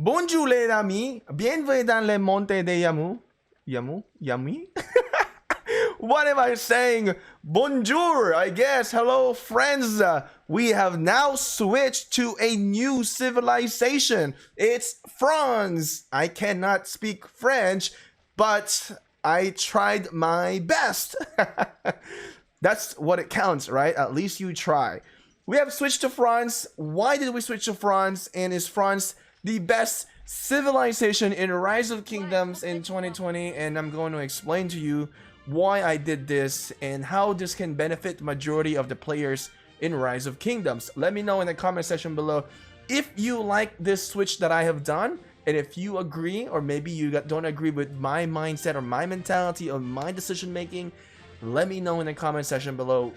Bonjour les amis, bienvenue dans le monte de Yamu. Yami? What am I saying? Bonjour, I guess. Hello, friends. We have now switched to a new civilization. It's France. I cannot speak French, but I tried my best. That's what it counts, right? At least you try. We have switched to France. Why did we switch to France? And is France the best civilization in Rise of Kingdoms in 2020? And I'm going to explain to you why I did this and how this can benefit the majority of the players in Rise of Kingdoms. Let me know in the comment section below if you like this switch that I have done, and if you agree, or maybe you don't agree with my mindset or my mentality or my decision making. Let me know in the comment section below.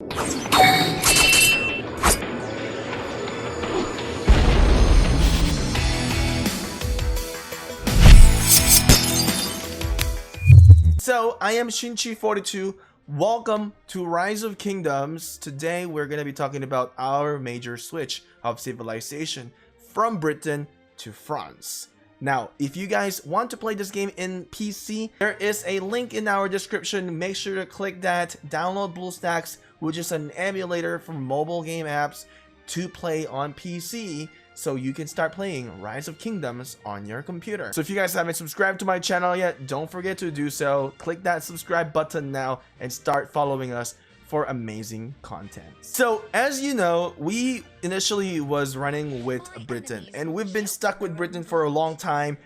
So, I am Shinchi42. Welcome to Rise of Kingdoms. Today, we're going to be talking about our major switch of civilization from Britain to France. Now, if you guys want to play this game in PC, there is a link in our description. Make sure to click that. Download BlueStacks, which is an emulator for mobile game apps to play on PC, so you can start playing Rise of Kingdoms on your computer. So if you guys haven't subscribed to my channel yet, don't forget to do so. Click that subscribe button now and start following us for amazing content. So as you know, we initially was running with Britain, and we've been stuck with Britain for a long time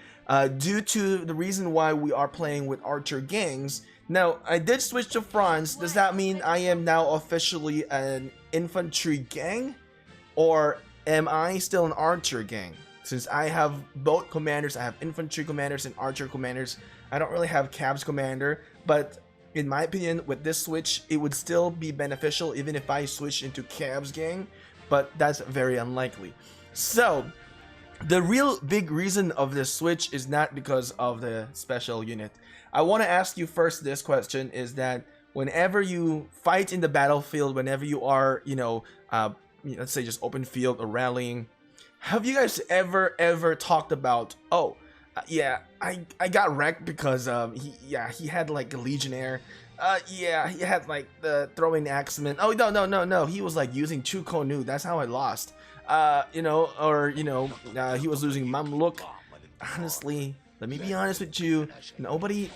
due to the reason why we are playing with archer gangs. Now, I did switch to France. Does that mean I am now officially an infantry gang? Or am I still an archer gang? Since I have both commanders, I have infantry commanders and archer commanders. I don't really have cabs commander, but in my opinion, with this switch, it would still be beneficial even if I switch into cabs gang, but that's very unlikely. So, the real big reason of this switch is not because of the special unit. I want to ask you first this question, is that whenever you fight in the battlefield, whenever you are, let's say just open field or rallying, have you guys ever talked about, oh, yeah, I got wrecked because he had like a legionnaire, yeah, he had like the throwing axeman, oh no, he was like using Chukonu, that's how I lost, he was losing Mamluk. Honestly, let me be honest with you, nobody,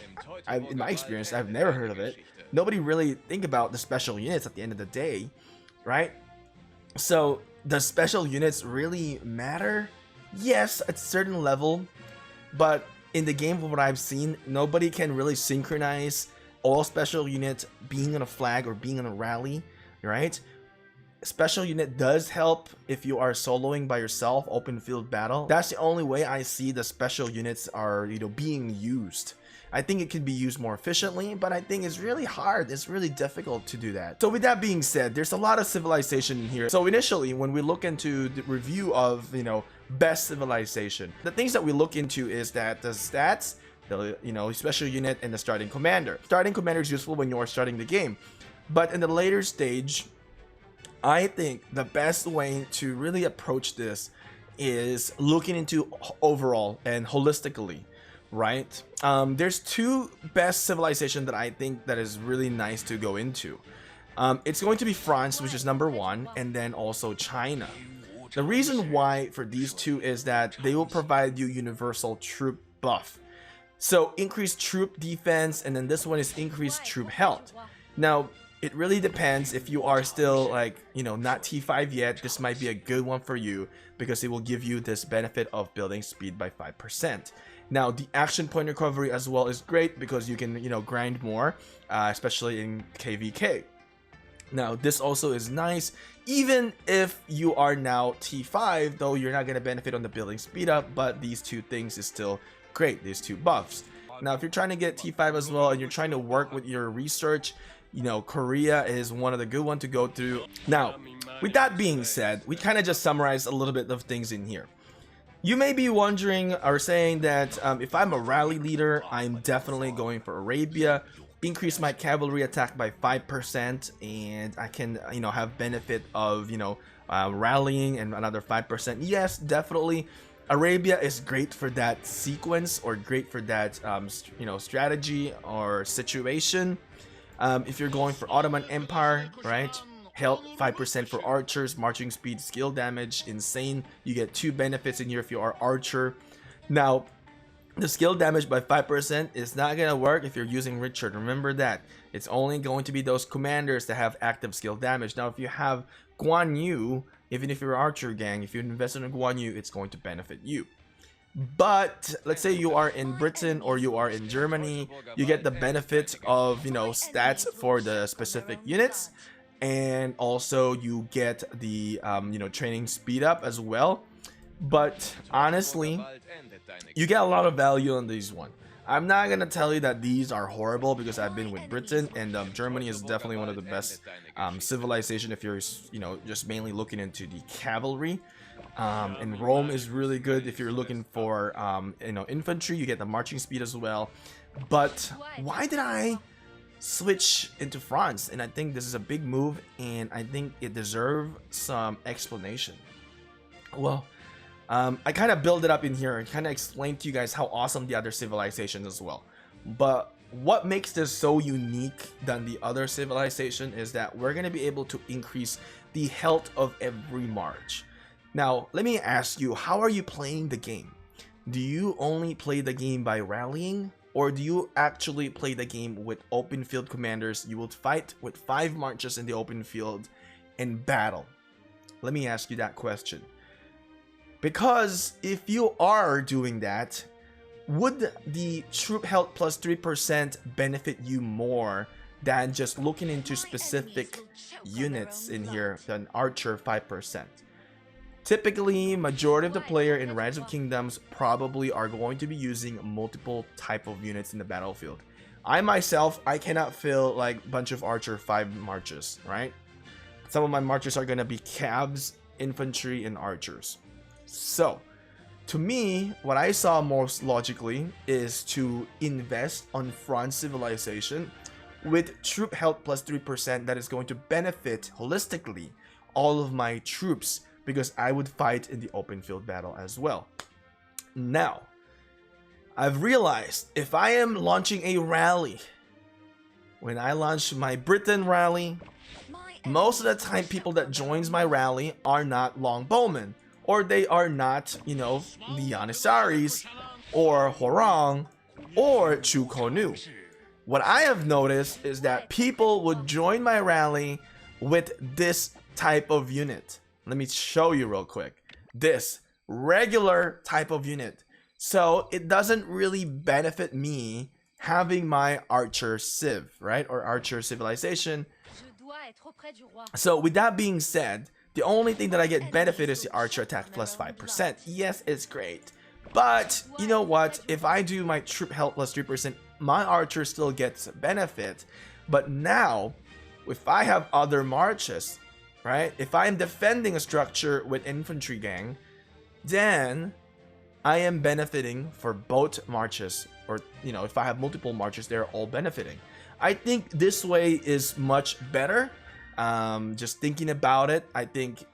in my experience, I've never heard of it. Nobody really think about the special units at the end of the day, right? So, does special units really matter? Yes, at a certain level, but in the game, from what I've seen, nobody can really synchronize all special units being on a flag or being on a rally, right? Special unit does help if you are soloing by yourself, open field battle. That's the only way I see the special units are, being used. I think it can be used more efficiently, but I think it's really hard. It's really difficult to do that. So with that being said, there's a lot of civilization in here. So initially, when we look into the review of, best civilization, the things that we look into is that the stats, the, special unit, and the starting commander. Starting commander is useful when you're starting the game. But in the later stage, I think the best way to really approach this is looking into overall and holistically. Right, there's two best civilization that I think that is really nice to go into. It's going to be France, which is #1, and then also China. The reason why for these two is that they will provide you universal troop buff, so increased troop defense, and then this one is increased troop health. Now it really depends. If you are still like not T5 yet, this might be a good one for you because it will give you this benefit of building speed by 5%. Now, the action point recovery as well is great because you can, grind more, especially in KVK. Now, this also is nice, even if you are now T5, though you're not going to benefit on the building speed up, but these two things is still great, these two buffs. Now, if you're trying to get T5 as well, and you're trying to work with your research, Korea is one of the good ones to go through. Now, with that being said, we kind of just summarized a little bit of things in here. You may be wondering or saying that if I'm a rally leader, I'm definitely going for Arabia. Increase my cavalry attack by 5%, and I can, have benefit of, rallying and another 5%. Yes, definitely. Arabia is great for that sequence or great for that strategy or situation. If you're going for Ottoman Empire, right? Health 5% for archers, marching speed, skill damage, insane. You get 2 benefits in here if you are archer. Now, the skill damage by 5% is not gonna work if you're using Richard. Remember that. It's only going to be those commanders that have active skill damage. Now, if you have Guan Yu, even if you're an archer gang, if you invest in a Guan Yu, it's going to benefit you. But let's say you are in Britain or you are in Germany, you get the benefit of, stats for the specific units, and also you get the training speed up as well. But honestly, you get a lot of value on these one. I'm not gonna tell you that these are horrible because I've been with Britain, and Germany is definitely one of the best civilization if you're just mainly looking into the cavalry. And Rome is really good if you're looking for infantry. You get the marching speed as well. But why did I switch into France? And I think this is a big move, and I think it deserves some explanation. Well, I kind of build it up in here and kind of explain to you guys how awesome the other civilizations as well. But what makes this so unique than the other civilization is that we're going to be able to increase the health of every march. Now, let me ask you, how are you playing the game? Do you only play the game by rallying? Or do you actually play the game with open field commanders? You will fight with 5 marches in the open field and battle. Let me ask you that question. Because if you are doing that, would the troop health plus 3% benefit you more than just looking into specific units in here than archer 5%? Typically, majority of the player in Rise of Kingdoms probably are going to be using multiple type of units in the battlefield. I myself, I cannot fill like a bunch of archer 5 marches, right? Some of my marches are going to be cavs, infantry, and archers. So, to me, what I saw most logically is to invest on France civilization with troop health plus 3% that is going to benefit holistically all of my troops, because I would fight in the open field battle as well. Now, I've realized if I am launching a rally, when I launch my Britain rally, most of the time people that joins my rally are not longbowmen, or they are not, the Janissaries, or Hwoarang, or Chu Konu. What I have noticed is that people would join my rally with this type of unit. Let me show you real quick. This regular type of unit. So it doesn't really benefit me having my archer civ, right? Or archer civilization. So with that being said, the only thing that I get benefit is the archer attack plus 5%. Yes, it's great. But you know what? If I do my troop health plus 3%, my archer still gets benefit. But now, if I have other marches, right? If I'm defending a structure with infantry gang, then I am benefiting for both marches. Or, if I have multiple marches, they're all benefiting. I think this way is much better. Just thinking about it, I think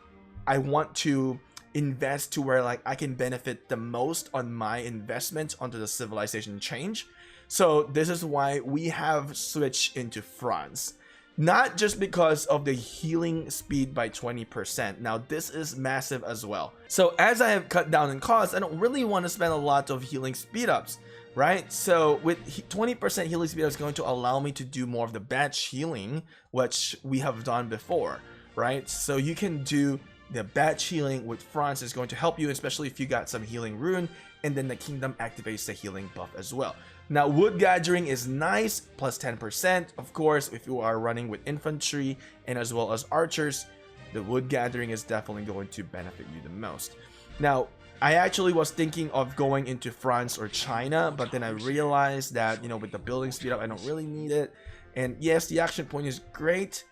I want to invest to where like I can benefit the most on my investment onto the civilization change. So this is why we have switched into France. Not just because of the healing speed by 20%. Now this is massive as well. So as I have cut down in cost, I don't really want to spend a lot of healing speed ups, right? So with 20% healing speed is going to allow me to do more of the batch healing, which we have done before, right? So you can do the batch healing with France is going to help you, especially if you got some healing rune, and then the kingdom activates the healing buff as well. Now wood gathering is nice, plus 10%. Of course, if you are running with infantry and as well as archers, the wood gathering is definitely going to benefit you the most. Now, I actually was thinking of going into France or China, but then I realized that, with the building speed up, I don't really need it. And yes, the action point is great,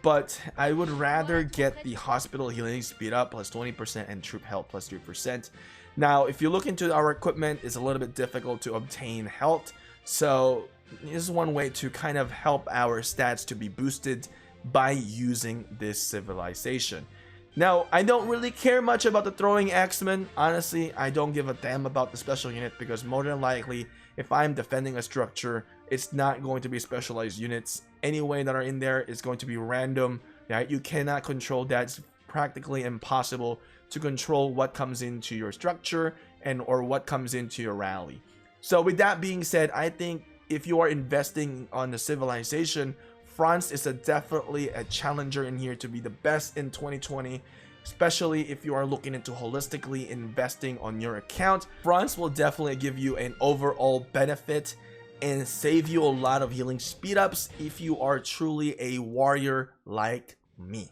but I would rather get the hospital healing speed up plus 20% and troop health plus 3%. Now, if you look into our equipment, it's a little bit difficult to obtain health. So this is one way to kind of help our stats to be boosted by using this civilization. Now, I don't really care much about the throwing axemen. Honestly, I don't give a damn about the special unit because more than likely, if I'm defending a structure, it's not going to be specialized units. Anyway that are in there is going to be random. Right? You cannot control that. It's practically impossible to control what comes into your structure and or what comes into your rally. So with that being said, I think if you are investing on the civilization, France is definitely a challenger in here to be the best in 2020, especially if you are looking into holistically investing on your account. France will definitely give you an overall benefit and save you a lot of healing speed ups if you are truly a warrior like me.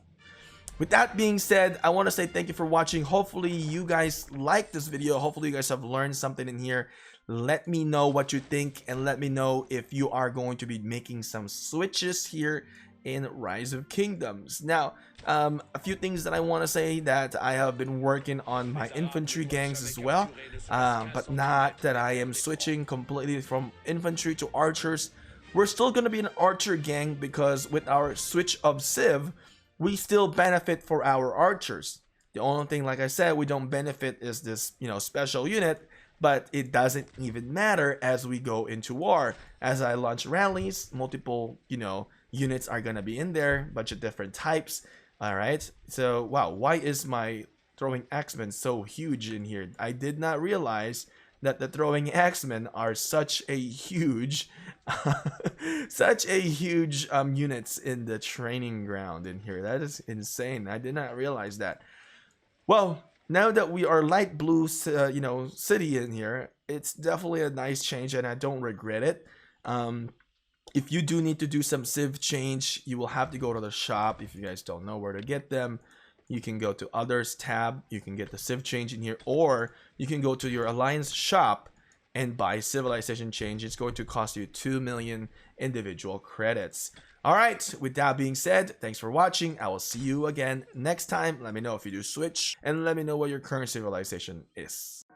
With that being said, I want to say thank you for watching. Hopefully you guys like this video. Hopefully you guys have learned something in here. Let me know what you think and let me know if you are going to be making some switches here in Rise of Kingdoms. Now, a few things that I want to say that I have been working on my infantry gangs as well, but not that I am switching completely from infantry to archers. We're still going to be an archer gang because with our switch of Civ, we still benefit for our archers. The only thing, like I said, we don't benefit is this, special unit, but it doesn't even matter as we go into war. As I launch rallies, multiple, units are gonna be in there, bunch of different types. All right. So, wow, why is my throwing axemen so huge in here? I did not realize that the throwing axemen are such a huge units in the training ground in here. That is insane. I did not realize that. Well, now that we are light blue city in here, it's definitely a nice change and I don't regret it. If you do need to do some civ change, you will have to go to the shop. If you guys don't know where to get them, you can go to others tab, you can get the civ change in here, or you can go to your alliance shop and buy civilization change. It's going to cost you 2 million individual credits. All right, with that being said, thanks for watching. I will see you again next time. Let me know if you do switch and let me know what your current civilization is.